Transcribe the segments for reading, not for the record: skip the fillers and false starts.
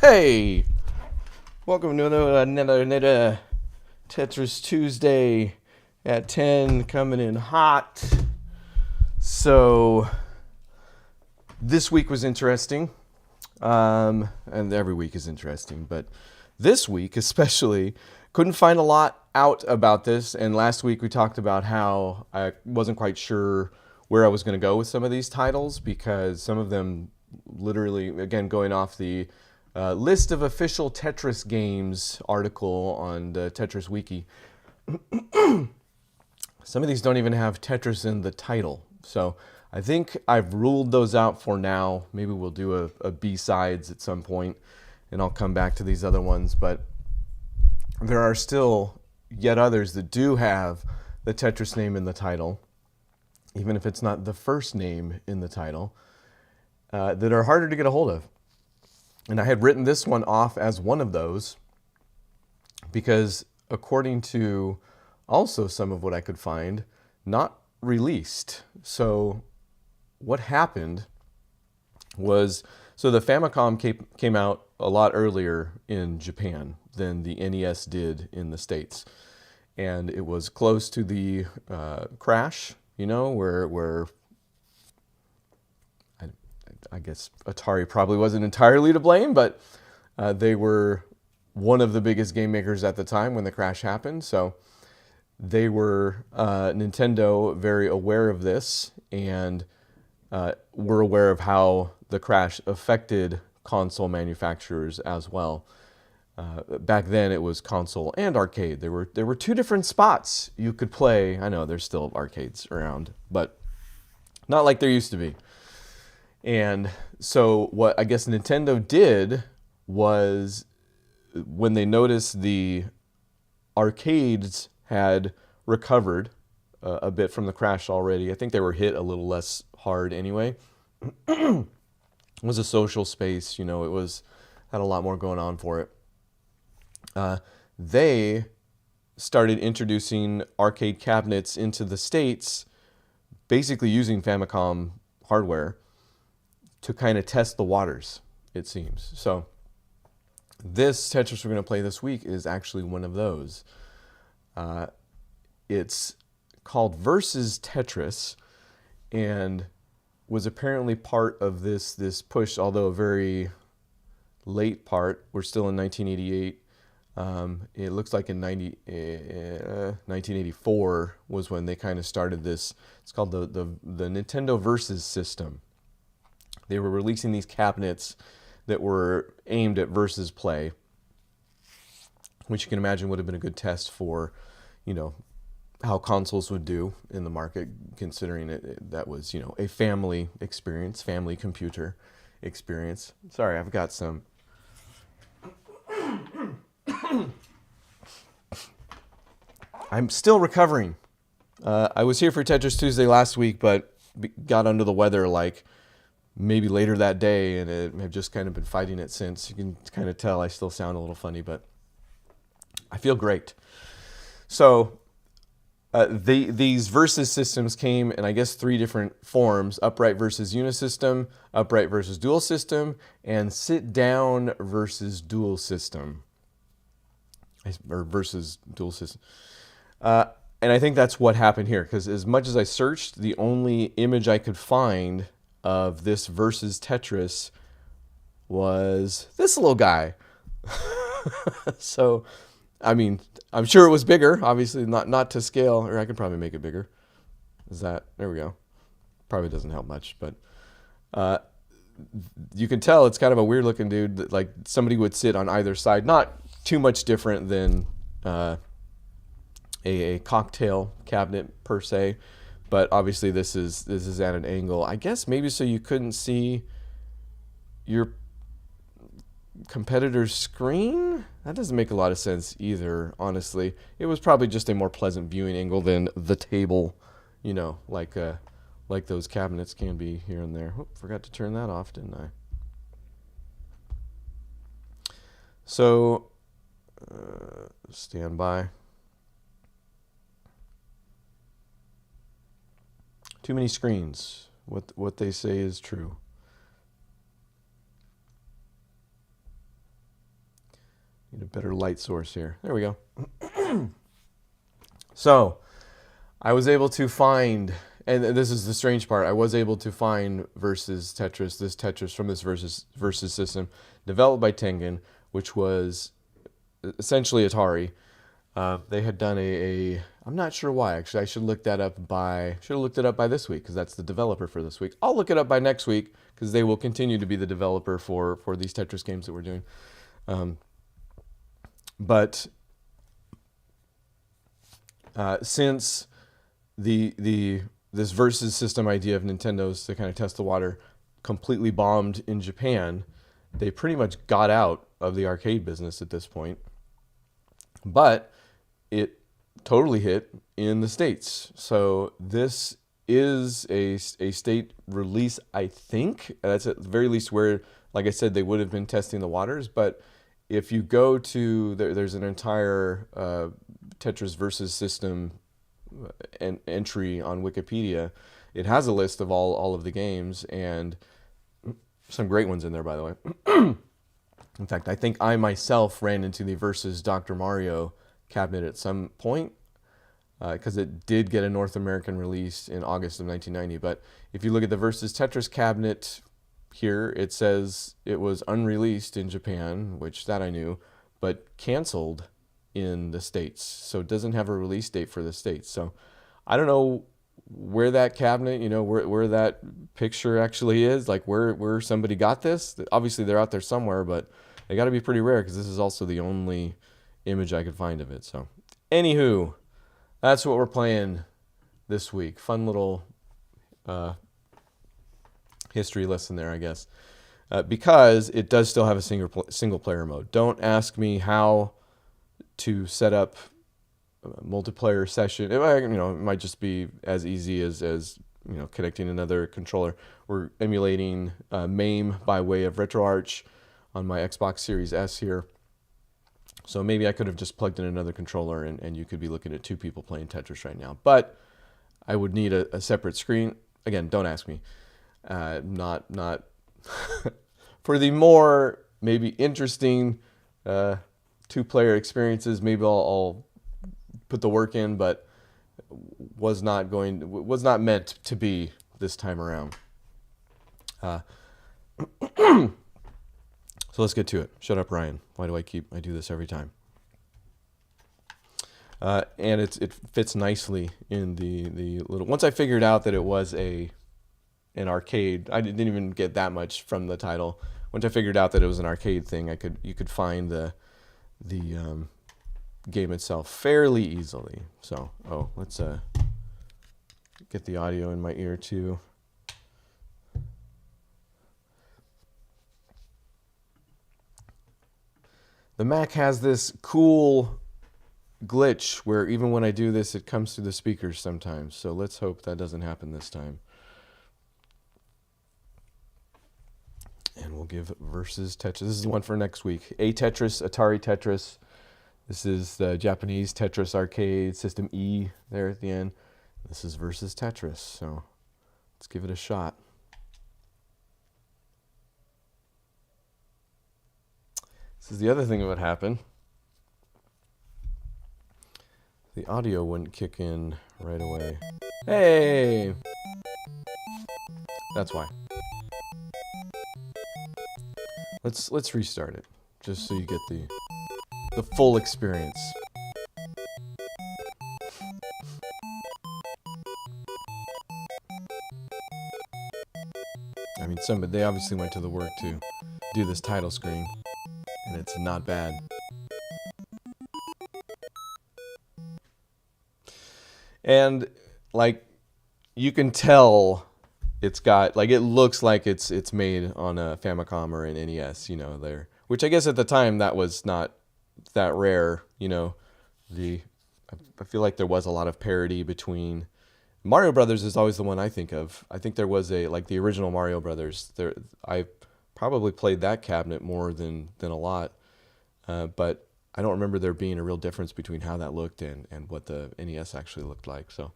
Hey, welcome to another Tetris Tuesday at 10, coming in hot. So this week was interesting, and every week is interesting, but this week especially, couldn't find a lot out about this. And last week we talked about how I wasn't quite sure where I was going to go with some of these titles, because some of them literally, again, going off the list of official Tetris games article on the Tetris Wiki. Some of these don't even have Tetris in the title. So I think I've ruled those out for now. Maybe we'll do a B-sides at some point, and I'll come back to these other ones. But there are still yet others that do have the Tetris name in the title, even if it's not the first name in the title, that are harder to get a hold of. And I had written this one off as one of those because, according to also some of what I could find, not released. So what happened was, so the Famicom came out a lot earlier in Japan than the NES did in the States. And it was close to the crash, you know, where I guess Atari probably wasn't entirely to blame, but they were one of the biggest game makers at the time when the crash happened. So they were, Nintendo, very aware of this, and were aware of how the crash affected console manufacturers as well. Back then it was console and arcade. There were two different spots you could play. I know there's still arcades around, but not like there used to be. And so what I guess Nintendo did was, when they noticed the arcades had recovered a bit from the crash already, I think they were hit a little less hard anyway. It was a social space, you know, had a lot more going on for it. They started introducing arcade cabinets into the States, basically using Famicom hardware, to kind of test the waters, it seems. So this Tetris we're going to play this week is actually one of those. It's called Versus Tetris, and was apparently part of this push, although a very late part. We're still in 1988. It looks like in 1984 was when they kind of started this. It's called the Nintendo Versus system. They were releasing these cabinets that were aimed at versus play, which you can imagine would have been a good test for, you know, how consoles would do in the market, considering that was, you know, a family experience, family computer experience. Sorry, I've got some. I'm still recovering. I was here for Tetris Tuesday last week, but got under the weather like maybe later that day, and I've just kind of been fighting it since. You can kind of tell I still sound a little funny, but I feel great. So these versus systems came in, I guess, 3 different forms: upright versus unisystem, upright versus dual system, and sit down versus dual system, or versus dual system. And I think that's what happened here, because as much as I searched, the only image I could find of this versus Tetris was this little guy. So, I mean, I'm sure it was bigger, obviously not to scale, or I could probably make it bigger. There we go. Probably doesn't help much, but you can tell it's kind of a weird looking dude that like somebody would sit on either side. Not too much different than a cocktail cabinet per se, but obviously this is at an angle. I guess maybe so you couldn't see your competitor's screen. That doesn't make a lot of sense either, honestly. It was probably just a more pleasant viewing angle than the table, you know, like those cabinets can be here and there. Oh, forgot to turn that off, didn't I? So, stand by. Too many screens. What they say is true. Need a better light source here. There we go. So, I was able to find, and this is the strange part, I was able to find Versus Tetris, this Tetris from this Versus system, developed by Tengen, which was essentially Atari. They had done I'm not sure why, actually. I should look that up should have looked it up by this week, because that's the developer for this week. I'll look it up by next week, because they will continue to be the developer for these Tetris games that we're doing. But since this Versus system idea of Nintendo's to kind of test the water completely bombed in Japan, they pretty much got out of the arcade business at this point. But it totally hit in the States. So this is a state release, I think. That's at the very least where, like I said, they would have been testing the waters. But if you go to, there's an entire Tetris Versus system entry on Wikipedia. It has a list of all of the games, and some great ones in there, by the way. In fact, I think I myself ran into the Versus Dr. Mario cabinet at some point, because it did get a North American release in August of 1990. But if you look at the Versus Tetris cabinet here, it says it was unreleased in Japan, which that I knew, but canceled in the States. So it doesn't have a release date for the States. So I don't know where that cabinet, you know, where that picture actually is, like where somebody got this. Obviously they're out there somewhere, but they got to be pretty rare, because this is also the only image I could find of it. So anywho, that's what we're playing this week. Fun little history lesson there, I guess, because it does still have a single player mode. Don't ask me how to set up a multiplayer session. It might just be as easy as connecting another controller. We're emulating MAME by way of RetroArch on my Xbox Series S here. So maybe I could have just plugged in another controller, and you could be looking at two people playing Tetris right now. But I would need a separate screen. Again, don't ask me. Not for the more maybe interesting two-player experiences. Maybe I'll put the work in, but was not meant to be this time around. So let's get to it. Shut up, Ryan. Why do I do this every time? And it fits nicely in the little. Once I figured out that it was an arcade, I didn't even get that much from the title. Once I figured out that it was an arcade thing, you could find the game itself fairly easily. So let's get the audio in my ear too. The Mac has this cool glitch where even when I do this, it comes through the speakers sometimes. So let's hope that doesn't happen this time. And we'll give Versus Tetris. This is the one for next week. A Tetris, Atari Tetris. This is the Japanese Tetris Arcade, System E there at the end. This is Versus Tetris. So let's give it a shot. This is the other thing that would happen. The audio wouldn't kick in right away. Hey! That's why. Let's restart it, just so you get the full experience. I mean, they obviously went to the work to do this title screen, and it's not bad. And, like, you can tell it's got, like, it looks like it's made on a Famicom or an NES, you know, there. Which I guess at the time that was not that rare, you know. I feel like there was a lot of parity between Mario Brothers is always the one I think of. I think there was like the original Mario Brothers. I probably played that cabinet more than a lot, but I don't remember there being a real difference between how that looked and what the NES actually looked like. So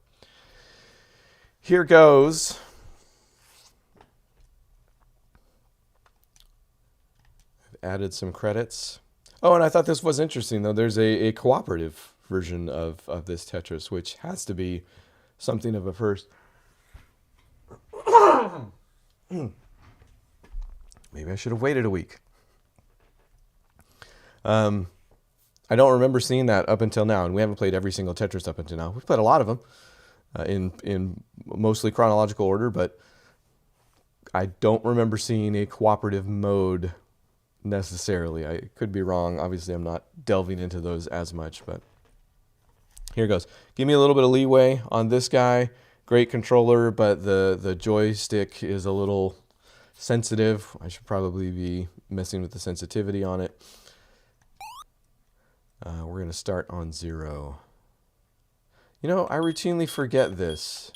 here goes. I've added some credits. Oh, and I thought this was interesting, though. There's a cooperative version of this Tetris, which has to be something of a first. Maybe I should have waited a week. I don't remember seeing that up until now, and we haven't played every single Tetris up until now. We've played a lot of them in mostly chronological order, but I don't remember seeing a cooperative mode necessarily. I could be wrong. Obviously, I'm not delving into those as much, but here goes. Give me a little bit of leeway on this guy. Great controller, but the joystick is a little sensitive. I should probably be messing with the sensitivity on it. We're going to start on 0. You know, I routinely forget this,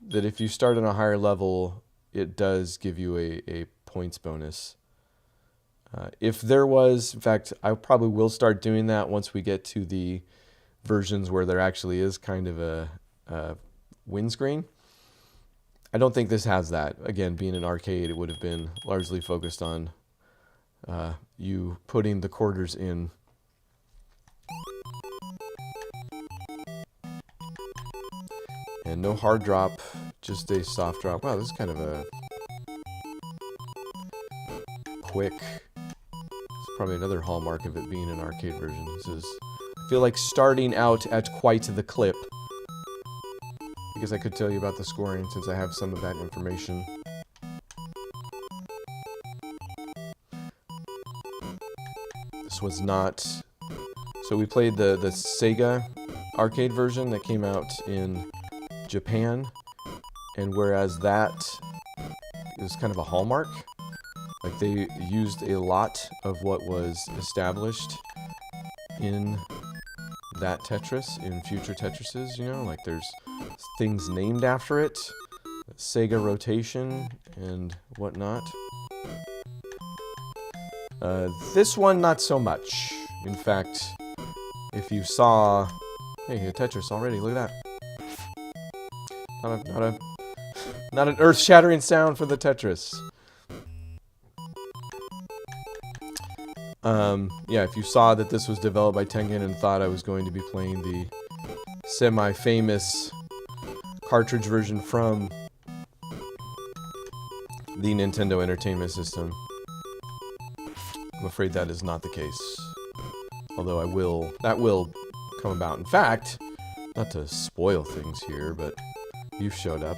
that if you start on a higher level, it does give you a points bonus. If there was, in fact, I probably will start doing that once we get to the versions where there actually is kind of a win screen. I don't think this has that. Again, being an arcade, it would have been largely focused on you putting the quarters in. And no hard drop, just a soft drop. Wow, this is kind of a quick. It's probably another hallmark of it being an arcade version. I feel like starting out at quite the clip. Because I could tell you about the scoring since I have some of that information. This was not... So we played the Sega arcade version that came out in Japan, and whereas that is kind of a hallmark, like they used a lot of what was established in that Tetris in future Tetrises, you know, like there's things named after it, Sega rotation and whatnot. This one, not so much. In fact, if you saw, hey, a Tetris already, look at that. Not an earth-shattering sound for the Tetris. Yeah, if you saw that this was developed by Tengen and thought I was going to be playing the semi-famous cartridge version from the Nintendo Entertainment System, I'm afraid that is not the case. Although that will come about. In fact, not to spoil things here, but you showed up.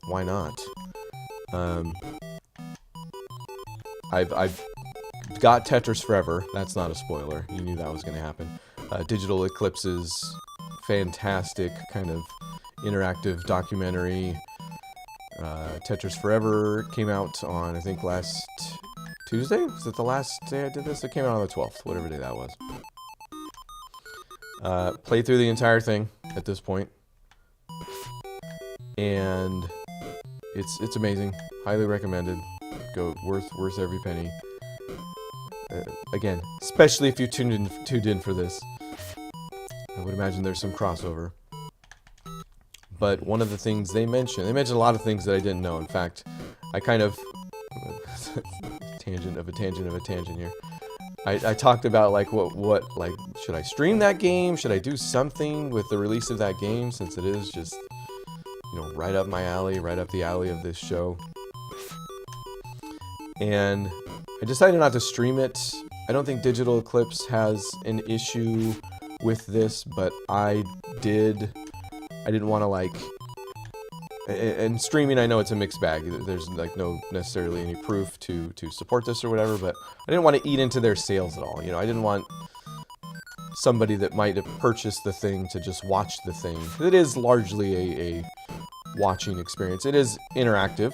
Why not? I've got Tetris Forever. That's not a spoiler. You knew that was going to happen. Digital Eclipse's fantastic kind of interactive documentary. Tetris Forever came out on, I think, last Tuesday? Was it the last day I did this? It came out on the 12th, whatever day that was. Played through the entire thing at this point. And it's amazing. Highly recommended. Go worth every penny. Again, especially if you tuned in for this. I would imagine there's some crossover. But one of the things they mentioned a lot of things that I didn't know. In fact, I kind of tangent of a tangent here. I talked about like what like should I stream that game? Should I do something with the release of that game, since it is just, you know, right up my alley, right up the alley of this show. And I decided not to stream it. I don't think Digital Eclipse has an issue with this, but I didn't want to like and streaming, I know it's a mixed bag. There's like no necessarily any proof to support this or whatever, but I didn't want to eat into their sales at all. You know, I didn't want somebody that might have purchased the thing to just watch the thing. It is largely a watching experience. It is interactive.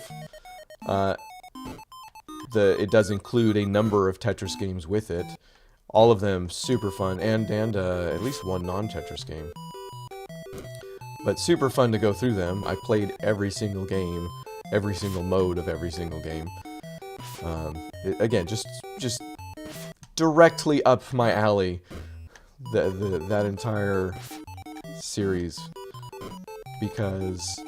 It does include a number of Tetris games with it. All of them super fun, and at least one non-Tetris game. But super fun to go through them. I played every single game, every single mode of every single game. Again, just directly up my alley. That entire series, because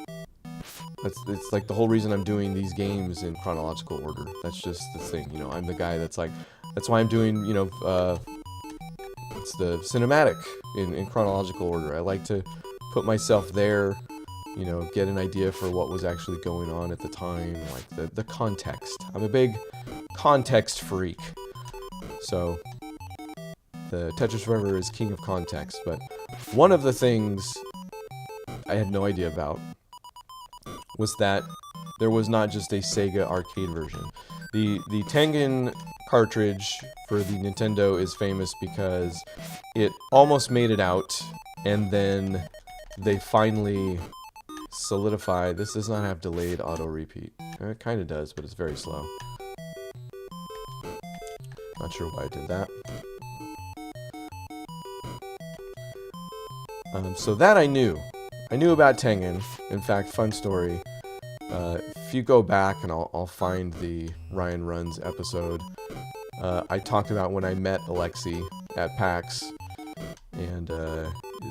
it's like the whole reason I'm doing these games in chronological order. That's just the thing, you know. I'm the guy that's like, that's why I'm doing, you know, it's the cinematic in chronological order. I like to put myself there, you know, get an idea for what was actually going on at the time, like the context. I'm a big context freak, so the Tetris Forever is king of context. But one of the things I had no idea about was that there was not just a Sega arcade version. The Tengen cartridge for the Nintendo is famous because it almost made it out, and then they finally solidified. This does not have delayed auto repeat. It kind of does, but it's very slow. Not sure why I did that. So that I knew. I knew about Tengen. In fact, fun story. If you go back, and I'll find the Ryan Runs episode, I talked about when I met Alexi at PAX, and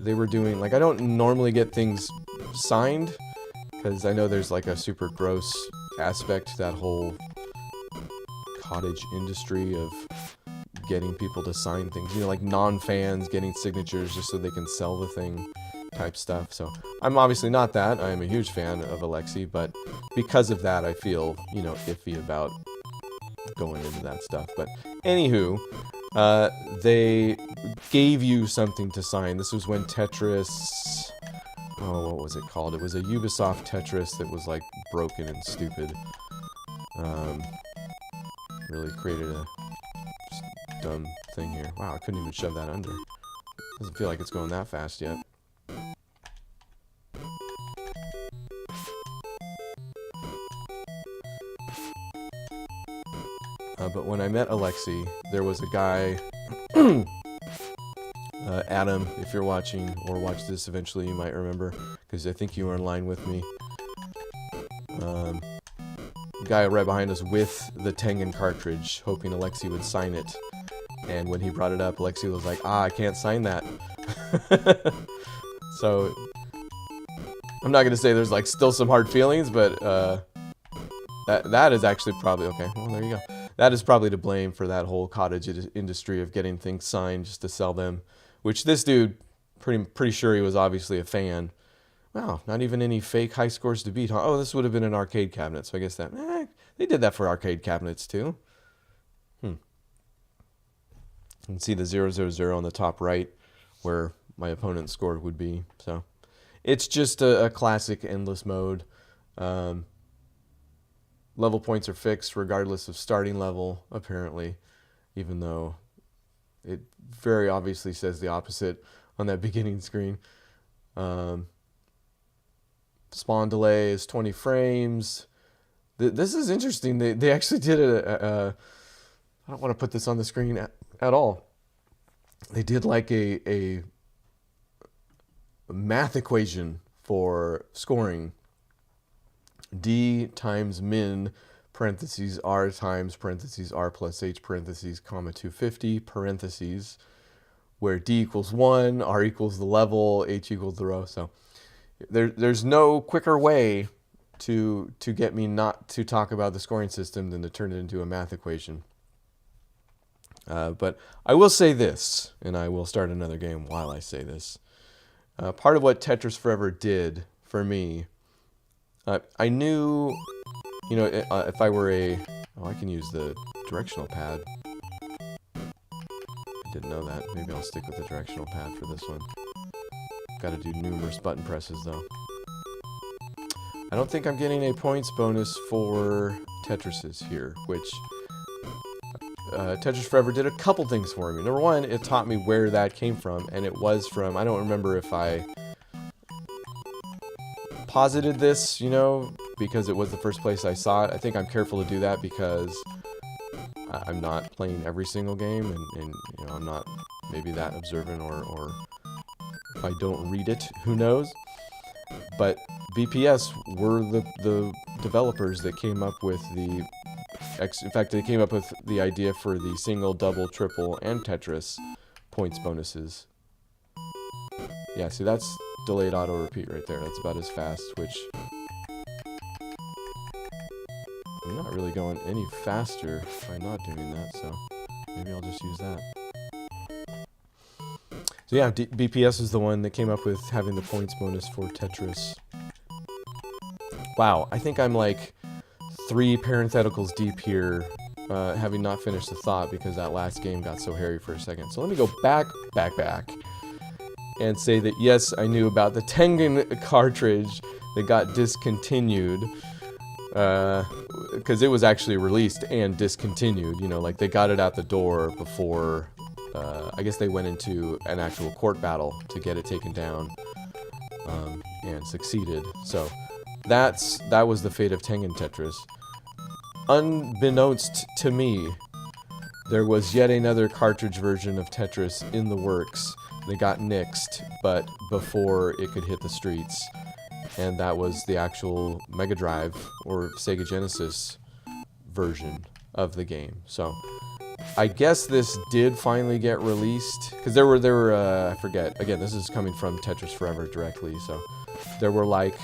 they were doing, like, I don't normally get things signed, because I know there's like a super gross aspect to that whole cottage industry of getting people to sign things, you know, like non-fans getting signatures just so they can sell the thing type stuff. So I'm obviously not that. I'm a huge fan of Alexi, but because of that, I feel, you know, iffy about going into that stuff. But anywho, they gave you something to sign. This was when Tetris, oh, what was it called? It was a Ubisoft Tetris that was like broken and stupid. Really created a just dumb thing here. Wow, I couldn't even shove that under. Doesn't feel like it's going that fast yet. But when I met Alexi, there was a guy, Adam, if you're watching or watch this eventually, you might remember, because I think you were in line with me. Guy right behind us with the Tengen cartridge, hoping Alexi would sign it. And when he brought it up, Alexi was like, I can't sign that. So, I'm not going to say there's like still some hard feelings, but that is actually probably, okay, well, there you go. That is probably to blame for that whole cottage industry of getting things signed just to sell them, which this dude, pretty sure he was obviously a fan. Wow, not even any fake high scores to beat, huh? Oh, this would have been an arcade cabinet, so I guess that, they did that for arcade cabinets too. You can see the 000 on the top right where my opponent's score would be. So it's just a classic endless mode. Level points are fixed regardless of starting level, apparently, even though it very obviously says the opposite on that beginning screen. Spawn delay is 20 frames. This is interesting. They actually did I don't want to put this on the screen at all. They did like a math equation for scoring. D times min, parentheses, R times, parentheses, R plus H, parentheses, comma, 250, parentheses, where D equals 1, R equals the level, H equals the row. So there's no quicker way to get me not to talk about the scoring system than to turn it into a math equation. But I will say this, and I will start another game while I say this. Part of what Tetris Forever did for me, I knew, you know, if I were I can use the directional pad. I didn't know that. Maybe I'll stick with the directional pad for this one. Got to do numerous button presses though. I don't think I'm getting a points bonus for Tetrises here, which Tetris Forever did a couple things for me. Number one, it taught me where that came from, and it was from, I don't remember if I posited this, you know, because it was the first place I saw it. I think I'm careful to do that because I'm not playing every single game, and you know, I'm not maybe that observant, or if I don't read it, who knows? But BPS were the developers that came up with the... In fact, they came up with the idea for the single, double, triple, and Tetris points bonuses. Yeah, see, that's delayed auto-repeat right there. That's about as fast, which... I'm not really going any faster by not doing that, so maybe I'll just use that. So yeah, BPS is the one that came up with having the points bonus for Tetris. Wow, I think I'm like 3 parentheticals deep here, having not finished the thought because that last game got so hairy for a second. So let me go back, and say that yes, I knew about the Tengen cartridge that got discontinued, because it was actually released and discontinued. You know, like they got it out the door before, I guess they went into an actual court battle to get it taken down, and succeeded. So that was the fate of Tengen Tetris. Unbeknownst to me, there was yet another cartridge version of Tetris in the works that got nixed, but before it could hit the streets, and that was the actual Mega Drive or Sega Genesis version of the game. So I guess this did finally get released, because there were I forget, again, this is coming from Tetris Forever directly, so there were like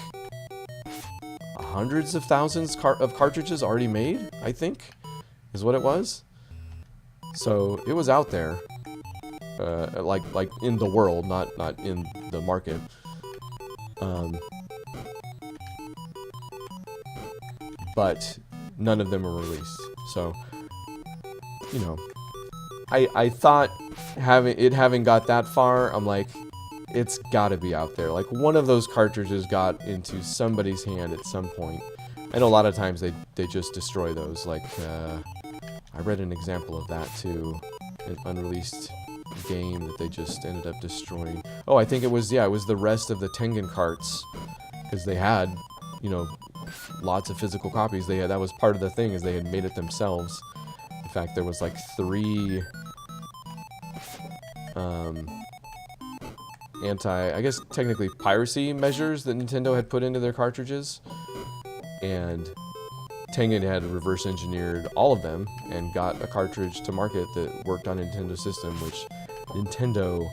hundreds of thousands of cartridges already made, I think, is what it was. So it was out there, like in the world, not in the market. But none of them were released. So, you know, I thought having got that far, I'm like, it's gotta be out there. Like, one of those cartridges got into somebody's hand at some point. I know a lot of times they just destroy those. Like, I read an example of that too. An unreleased game that they just ended up destroying. Oh, I think it was the rest of the Tengen carts. Because they had, you know, lots of physical copies. That was part of the thing, is they had made it themselves. In fact, there was like 3... I guess technically piracy measures that Nintendo had put into their cartridges, and Tengen had reverse engineered all of them and got a cartridge to market that worked on a Nintendo system, which Nintendo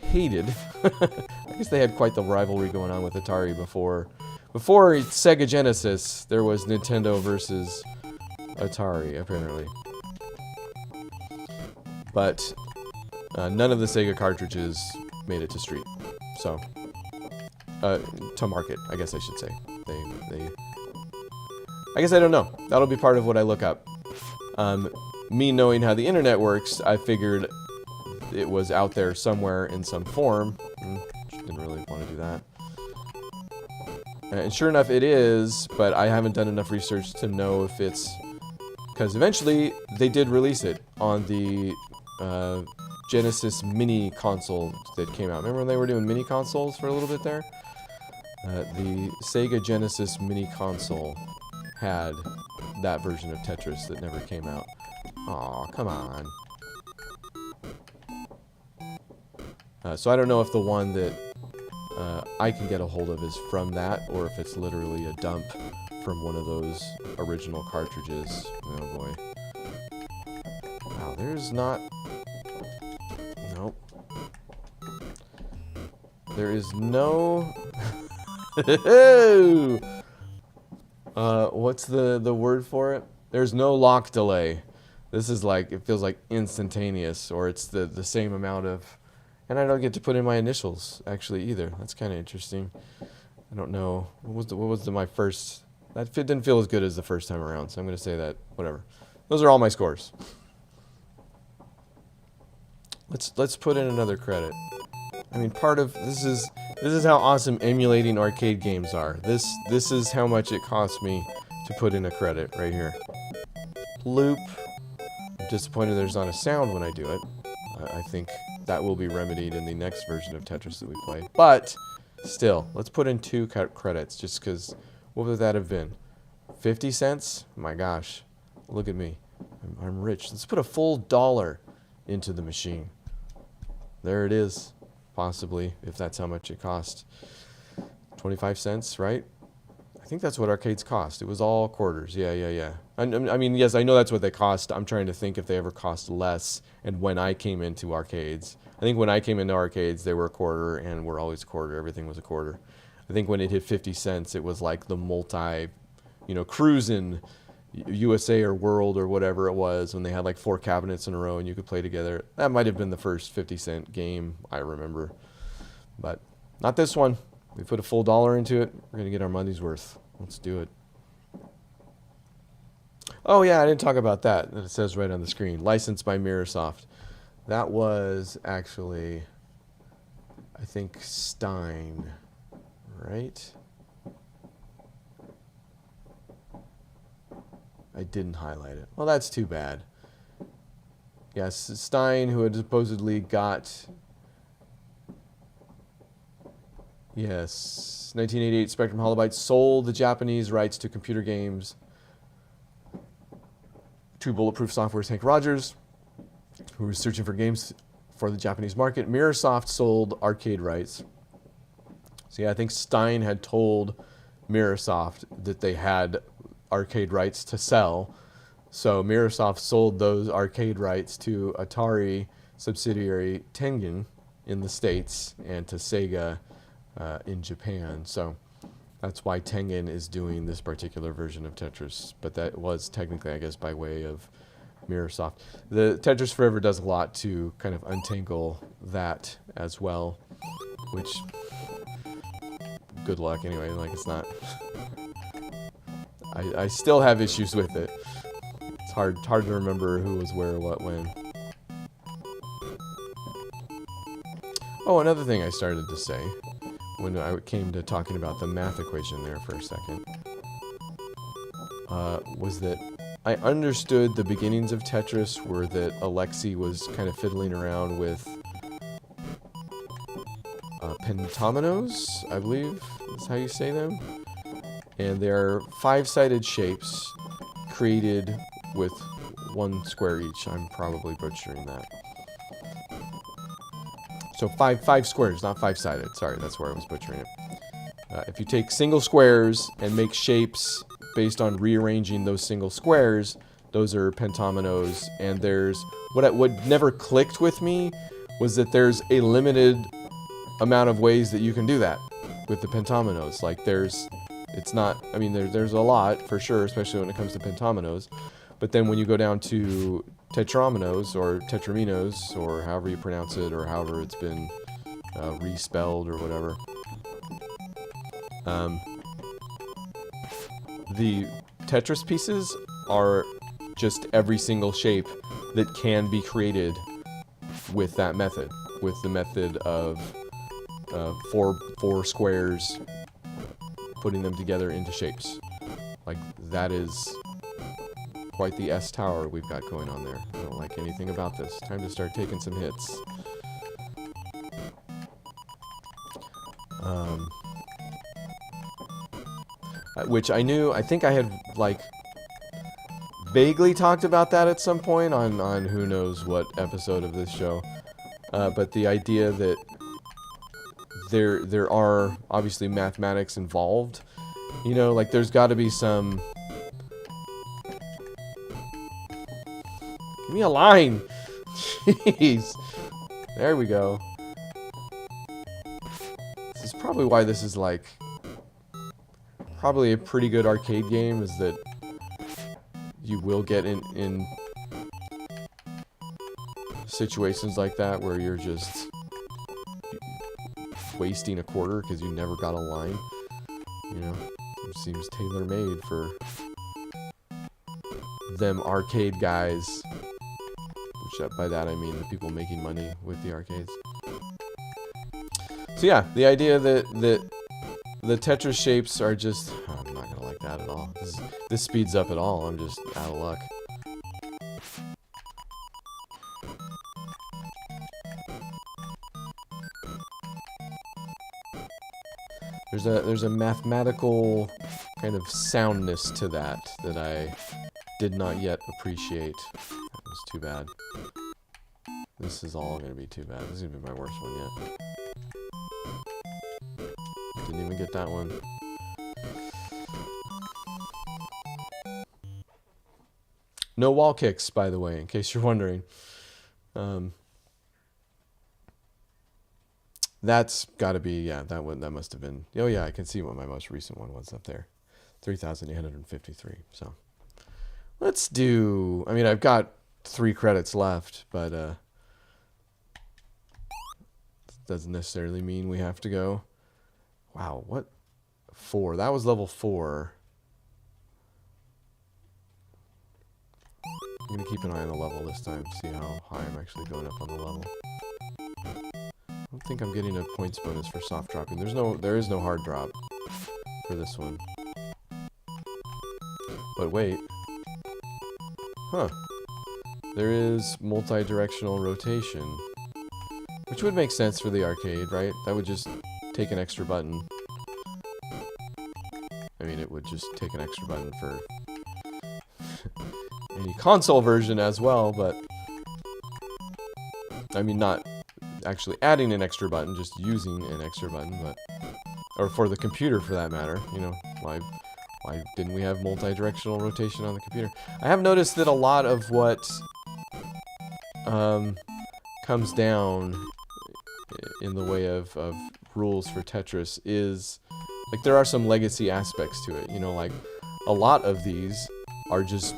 hated. I guess they had quite the rivalry going on with Atari before Sega Genesis. There was Nintendo versus Atari, apparently. But none of the Sega cartridges made it to street. So, to market, I guess I should say. I guess I don't know. That'll be part of what I look up. Me knowing how the internet works, I figured it was out there somewhere in some form. Didn't really want to do that. And sure enough, it is, but I haven't done enough research to know if it's... Because eventually, they did release it on the Genesis mini console that came out. Remember when they were doing mini consoles for a little bit there? The Sega Genesis mini console had that version of Tetris that never came out. Aw, come on. So I don't know if the one that I can get a hold of is from that, or if it's literally a dump from one of those original cartridges. Oh boy. Wow, there's not... Nope. There is no... what's the word for it? There's no lock delay. This is like, it feels like instantaneous, or it's the same amount of... And I don't get to put in my initials, actually, either. That's kind of interesting. I don't know. What was my first... That didn't feel as good as the first time around, so I'm going to say that, whatever. Those are all my scores. Let's put in another credit. I mean, part of this is how awesome emulating arcade games are. This is how much it cost me to put in a credit right here. Loop. I'm disappointed there's not a sound when I do it. I think that will be remedied in the next version of Tetris that we play. But still, let's put in 2 credits just because. What would that have been? 50 cents? My gosh, look at me. I'm rich. Let's put a full $1 into the machine. There it is. Possibly, if that's how much it cost. 25 cents, right? I think that's what arcades cost. It was all quarters. Yeah. I mean, yes, I know that's what they cost. I'm trying to think if they ever cost less. And when I came into arcades, I think when I came into arcades, they were a quarter and were always a quarter. Everything was a quarter. I think when it hit 50 cents, it was like the multi, cruising USA or World or whatever it was, when they had like 4 cabinets in a row and you could play together. That might have been the first 50-cent game I remember. But not this one. We put a full $1 into it. We're going to get our money's worth. Let's do it. Oh yeah, I didn't talk about that. It says right on the screen. Licensed by Mirrorsoft. That was actually, I think, Stein, right? I didn't highlight it. Well, that's too bad. Yes, Stein, who had supposedly got... Yes, 1988 Spectrum Holobyte sold the Japanese rights to computer games to Bulletproof Software's Hank Rogers, who was searching for games for the Japanese market. Mirrorsoft sold arcade rights. So yeah, I think Stein had told Mirrorsoft that they had arcade rights to sell. So Mirrorsoft sold those arcade rights to Atari subsidiary Tengen in the States and to Sega in Japan. So that's why Tengen is doing this particular version of Tetris. But that was technically, I guess, by way of Mirrorsoft. The Tetris Forever does a lot to kind of untangle that as well, which, good luck anyway, like it's not... I still have issues with it. It's hard to remember who was where, what, when. Oh, another thing I started to say when I came to talking about the math equation there for a second was that I understood the beginnings of Tetris were that Alexei was kind of fiddling around with pentominoes, I believe is how you say them. And they're 5-sided shapes created with 1 square each. I'm probably butchering that. So five squares, not 5-sided. Sorry, that's where I was butchering it. If you take single squares and make shapes based on rearranging those single squares, those are pentominoes. And there's what never clicked with me was that there's a limited amount of ways that you can do that with the pentominoes. Like it's not, I mean, there's a lot, for sure, especially when it comes to pentominoes. But then when you go down to tetrominoes, or tetraminos, or however you pronounce it, or however it's been respelled, or whatever. The Tetris pieces are just every single shape that can be created with that method. With the method of four squares, putting them together into shapes. Like, that is quite the S-Tower we've got going on there. I don't like anything about this. Time to start taking some hits. Which I think I had, like, vaguely talked about that at some point on who knows what episode of this show. But the idea that there are obviously mathematics involved. You know, like there's got to be some... Give me a line! Jeez! There we go. This is probably why this is like... probably a pretty good arcade game, is that you will get in situations like that where you're just wasting a quarter because you never got a line. You know, it seems tailor-made for them arcade guys, which by that I mean the people making money with the arcades. So yeah, the idea that the Tetris shapes are just... Oh, I'm not gonna like that at all. This speeds up at all. I'm just out of luck. There's a mathematical kind of soundness to that I did not yet appreciate. That was too bad. This is all gonna be too bad. This is gonna be my worst one yet. Didn't even get that one. No wall kicks, by the way, in case you're wondering. That's got to be, yeah, that must have been... Oh yeah, I can see what my most recent one was up there. 3,853, so... Let's do... I mean, I've got 3 credits left, but doesn't necessarily mean we have to go. Wow, what? 4. That was level 4. I'm going to keep an eye on the level this time, see how high I'm actually going up on the level. I don't think I'm getting a points bonus for soft dropping. There is no hard drop for this one. But wait. Huh. There is multi-directional rotation. Which would make sense for the arcade, right? That would just take an extra button. I mean, it would just take an extra button for any console version as well, but... I mean, not actually adding an extra button, just using an extra button, but... Or for the computer, for that matter. You know, why didn't we have multi-directional rotation on the computer? I have noticed that a lot of what comes down in the way of rules for Tetris is... Like, there are some legacy aspects to it. You know, like, a lot of these are just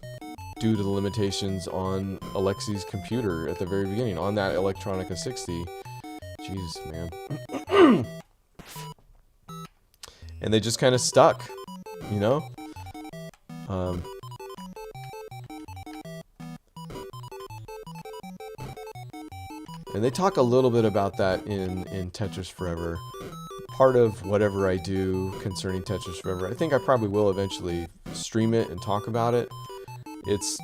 due to the limitations on Alexi's computer at the very beginning, on that Electronica 60. Jeez, man. And they just kind of stuck, you know? And they talk a little bit about that in Tetris Forever. Part of whatever I do concerning Tetris Forever, I think I probably will eventually stream it and talk about it. It's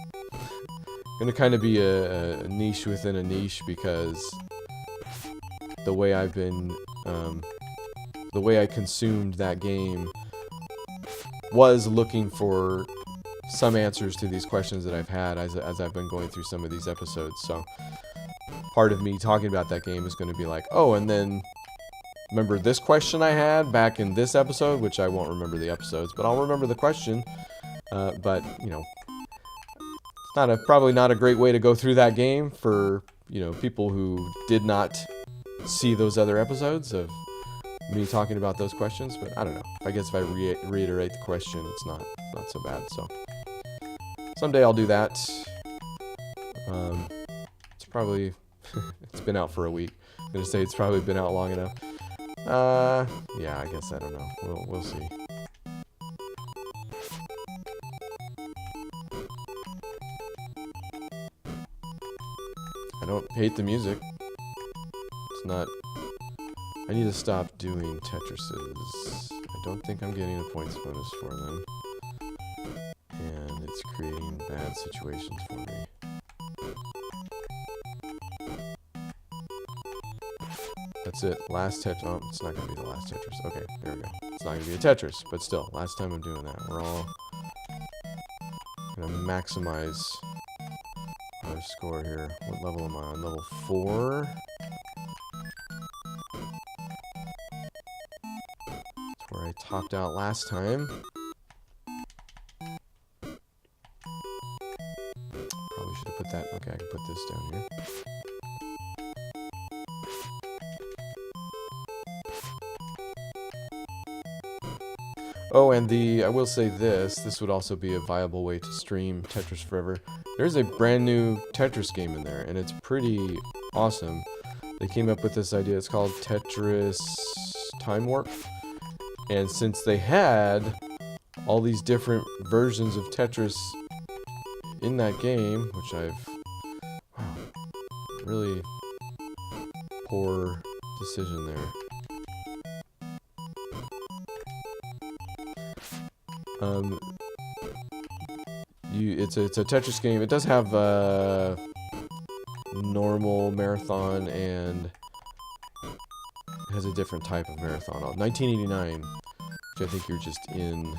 going to kind of be a niche within a niche, because the way I've been, the way I consumed that game was looking for some answers to these questions that I've had as I've been going through some of these episodes. So part of me talking about that game is going to be like, oh, and then remember this question I had back in this episode, which I won't remember the episodes, but I'll remember the question. But, you know, it's probably not a great way to go through that game for, you know, people who did not see those other episodes of me talking about those questions. But I don't know. I guess if I reiterate the question, it's not so bad. So someday I'll do that. It's probably it's been out for a week. I'm gonna say it's probably been out long enough. Yeah, I guess I don't know. We'll see. I don't hate the music. It's not... I need to stop doing Tetrises. I don't think I'm getting a points bonus for them. And it's creating bad situations for me. That's it. Last Tetris. Oh, it's not going to be the last Tetris. Okay, there we go. It's not going to be a Tetris, but still, last time I'm doing that. We're all going to maximize our score here. What level am I on? Level 4? That's where I topped out last time. Probably should have put that... Okay, I can put this down here. Oh, and I will say this would also be a viable way to stream Tetris Forever. There's a brand new Tetris game in there, and it's pretty awesome. They came up with this idea, it's called Tetris Time Warp. And since they had all these different versions of Tetris in that game, which I've... Wow, really poor decision there. It's a Tetris game. It does have normal marathon and has a different type of marathon. 1989, which I think you're just in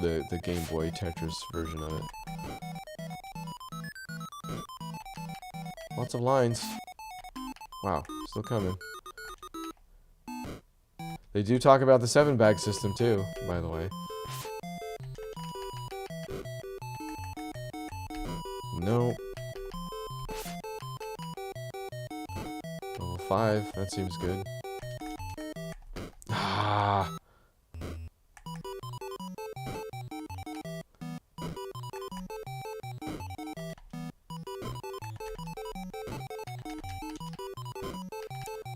the Game Boy Tetris version of it. Lots of lines. Wow, still coming. They do talk about the 7-bag system too, by the way. No. Level 5, that seems good. Ah.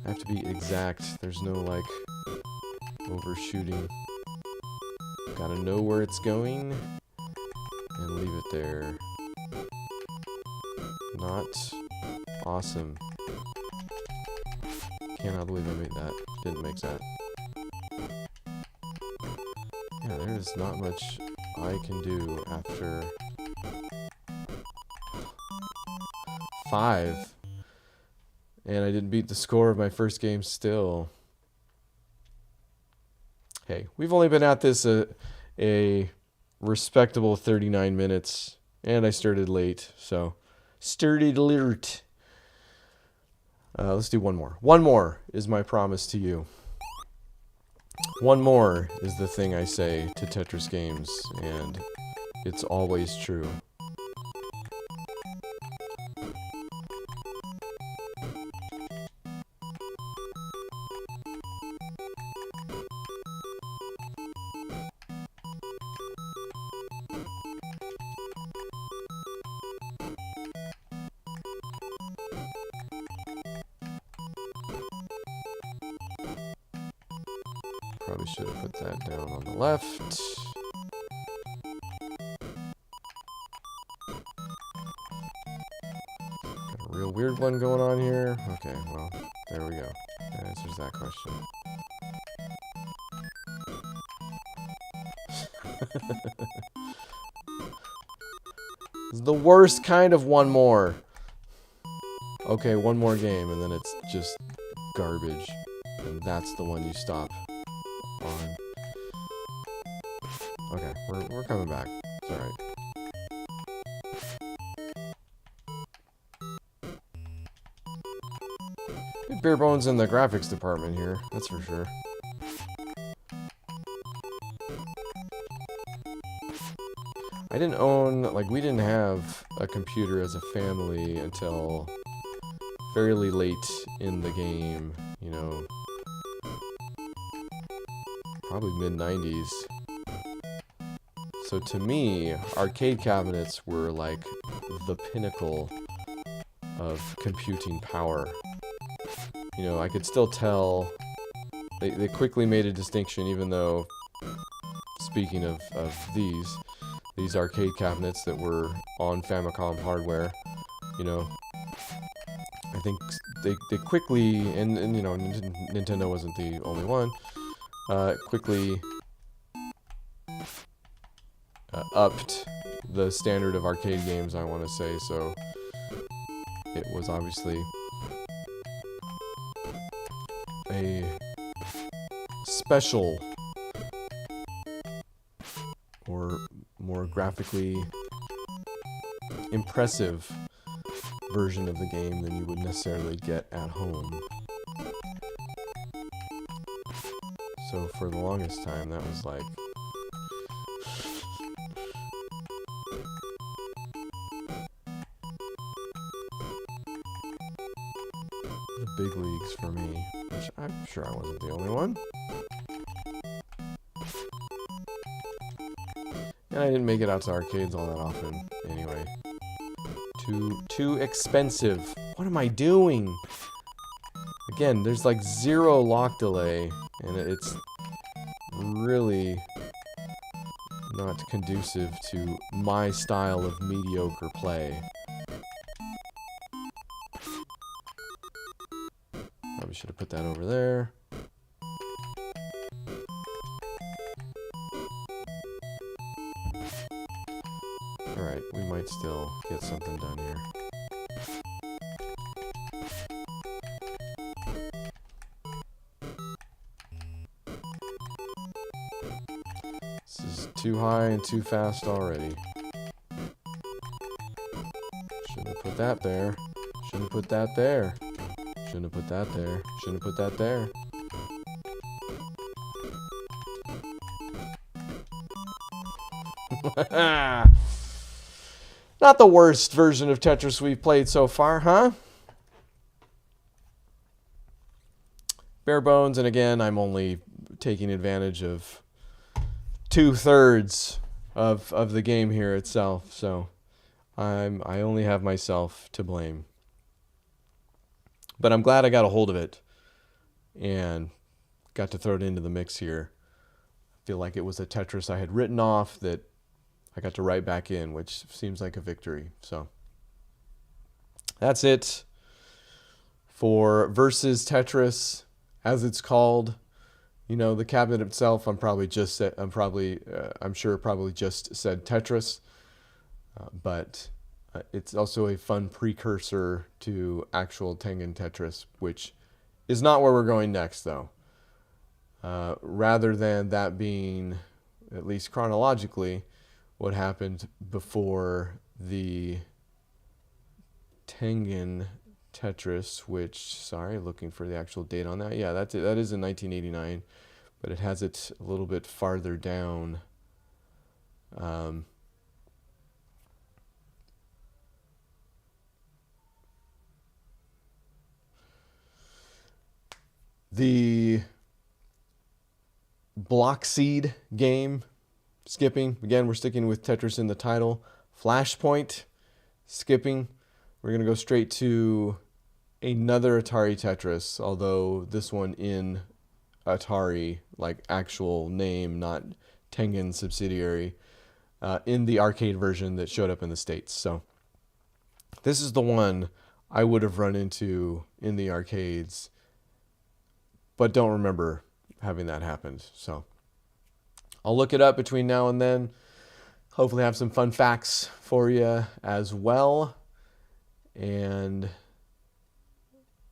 I have to be exact. There's no, like, overshooting. Gotta know where it's going and leave it there. Not awesome. Cannot believe I made that. Didn't make that. Yeah, there's not much I can do after 5. And I didn't beat the score of my first game still. Hey, we've only been at this a respectable 39 minutes, and I started late, so started alert. Let's do one more. One more is my promise to you. One more is the thing I say to Tetris games, and it's always true. Probably should have put that down on the left. Got a real weird one going on here. Okay, well, there we go. That answers that question. It's the worst kind of one more. Okay, one more game, and then it's just garbage. And that's the one you stop on. Okay, we're coming back. It's alright. Bare bones in the graphics department here, that's for sure. I didn't own, like, we didn't have a computer as a family until fairly late in the game, you know, probably mid-90s. So to me, arcade cabinets were like the pinnacle of computing power. You know, I could still tell, they quickly made a distinction, even though, speaking of these arcade cabinets that were on Famicom hardware, you know, I think they quickly, and you know, Nintendo wasn't the only one, quickly upped the standard of arcade games, I want to say, so it was obviously a special or more graphically impressive version of the game than you would necessarily get at home. So for the longest time, that was like the big leagues for me, which I'm sure I wasn't the only one. And I didn't make it out to arcades all that often, anyway. Too expensive. What am I doing? Again, there's like 0 lock delay, and it's really not conducive to my style of mediocre play. put that over there. Alright, we might still get something done here. This is too high and too fast already. Shouldn't have put that there. Shouldn't have put that there. Shouldn't have put that there. Shouldn't have put that there. Not the worst version of Tetris we've played so far, huh? Bare bones, and again, I'm only taking advantage of 2/3 of the game here itself, so I only have myself to blame. But I'm glad I got a hold of it and got to throw it into the mix here. I feel like it was a Tetris I had written off that I got to write back in, which seems like a victory. So that's it for Versus Tetris, as it's called. You know, the cabinet itself, I'm sure probably just said Tetris, but it's also a fun precursor to actual Tengen Tetris, which is not where we're going next, though. Rather than that being, at least chronologically, what happened before the Tengen Tetris, which, sorry, looking for the actual date on that. Yeah, that is in 1989, but it has it a little bit farther down. The Block Seed game, skipping. Again, we're sticking with Tetris in the title. Flashpoint, skipping. We're going to go straight to another Atari Tetris, although this one in Atari, like actual name, not Tengen subsidiary, in the arcade version that showed up in the States. So this is the one I would have run into in the arcades, but don't remember having that happen. So I'll look it up between now and then. Hopefully have some fun facts for you as well. And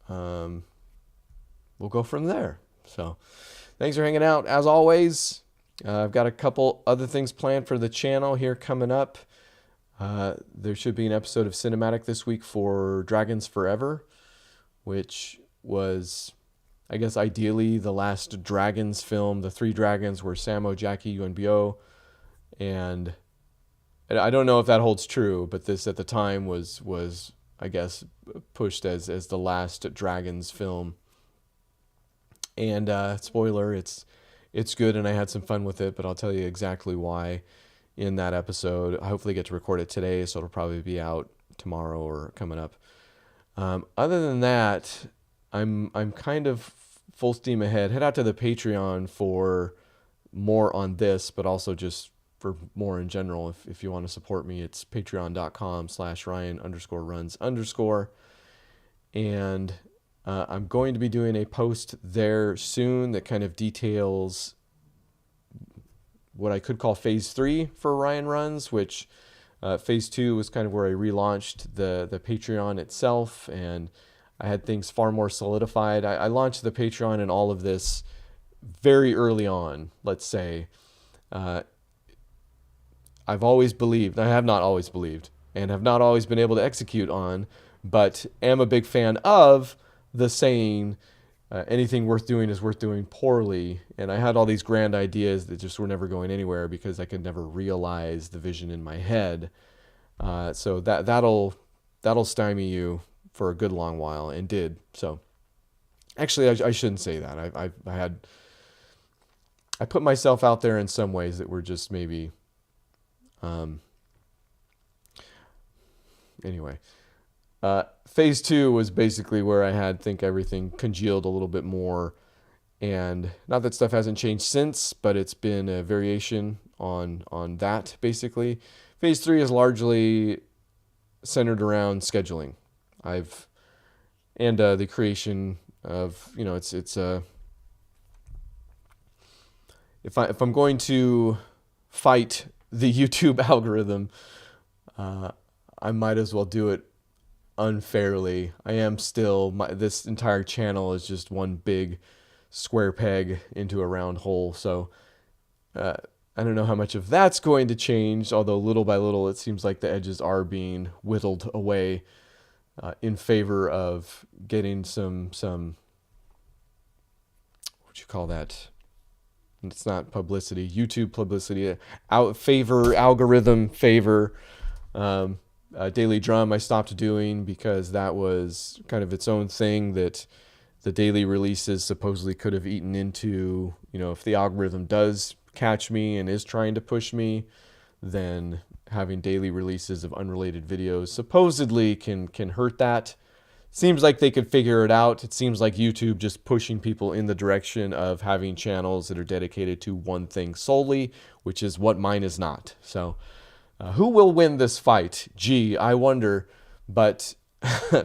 we'll go from there. So thanks for hanging out. As always, I've got a couple other things planned for the channel here coming up. There should be an episode of Cinematic this week for Dragons Forever, which was, I guess, ideally the last Dragons film. The three dragons were Samo, Jackie, Yuen-Bio, and I don't know if that holds true, but this at the time was I guess pushed as the last Dragons film. And spoiler, it's good, and I had some fun with it, but I'll tell you exactly why in that episode. I hopefully get to record it today, so it'll probably be out tomorrow or coming up. Other than that, I'm kind of full steam ahead. Head out to the Patreon for more on this, but also just for more in general. If you want to support me, it's patreon.com/Ryan_runs_. And I'm going to be doing a post there soon that kind of details what I could call phase 3 for Ryan Runs, which phase 2 was kind of where I relaunched the Patreon itself, and I had things far more solidified. I launched the Patreon and all of this very early on, let's say. I've always believed, I have not always believed, and have not always been able to execute on, but am a big fan of the saying, anything worth doing is worth doing poorly. And I had all these grand ideas that just were never going anywhere because I could never realize the vision in my head. So that'll stymie you for a good long while, and did. So actually, I shouldn't say that. I put myself out there in some ways that were just maybe, anyway. Phase 2 was basically where I had everything congealed a little bit more, and not that stuff hasn't changed since, but it's been a variation on that basically. Phase 3 is largely centered around scheduling. The creation of, if I'm going to fight the YouTube algorithm, I might as well do it unfairly. I am still, this entire channel is just one big square peg into a round hole. So I don't know how much of that's going to change, although little by little it seems like the edges are being whittled away in favor of getting some what you call that? It's not publicity, YouTube publicity, algorithm favor. Daily Drum I stopped doing because that was kind of its own thing that the daily releases supposedly could have eaten into. If the algorithm does catch me and is trying to push me, then having daily releases of unrelated videos supposedly can hurt that. Seems like they could figure it out. It seems like YouTube just pushing people in the direction of having channels that are dedicated to one thing solely, which is what mine is not. So who will win this fight? Gee, I wonder. But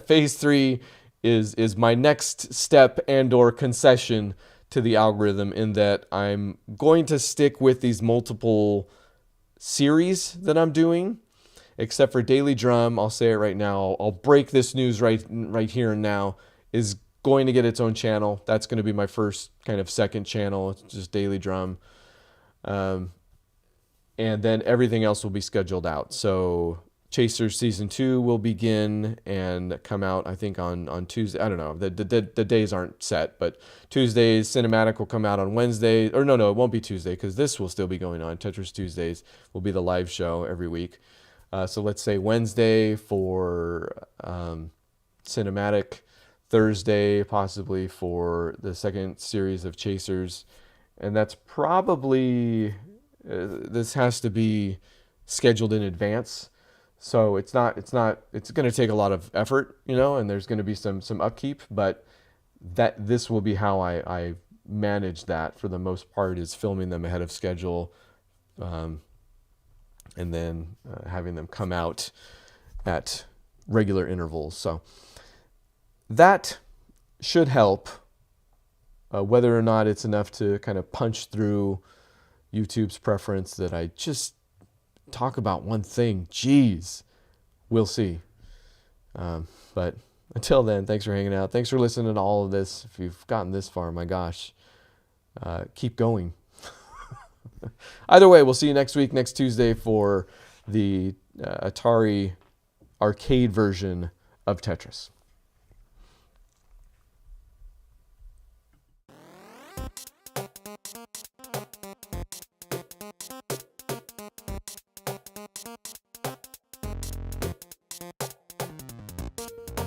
phase 3 is my next step and or concession to the algorithm, in that I'm going to stick with these multiple series that I'm doing. Except for Daily Drum, I'll say it right now, I'll break this news right here and now, is going to get its own channel. That's going to be my first kind of second channel. It's just Daily Drum. And then everything else will be scheduled out. So Chasers Season 2 will begin and come out, I think, on Tuesday. I don't know. The days aren't set, but Tuesdays, Cinematic will come out on Wednesday. Or no, it won't be Tuesday, because this will still be going on. Tetris Tuesdays will be the live show every week. So let's say Wednesday for Cinematic, Thursday possibly for the second series of Chasers, and that's probably, this has to be scheduled in advance. So it's going to take a lot of effort, and there's going to be some upkeep, but this will be how I manage that for the most part, is filming them ahead of schedule. And then having them come out at regular intervals. So that should help. Whether or not it's enough to kind of punch through YouTube's preference that I just talk about one thing, geez, we'll see. But until then, thanks for hanging out. Thanks for listening to all of this. If you've gotten this far, my gosh, keep going. Either way, we'll see you next week, next Tuesday, for the Atari arcade version of Tetris.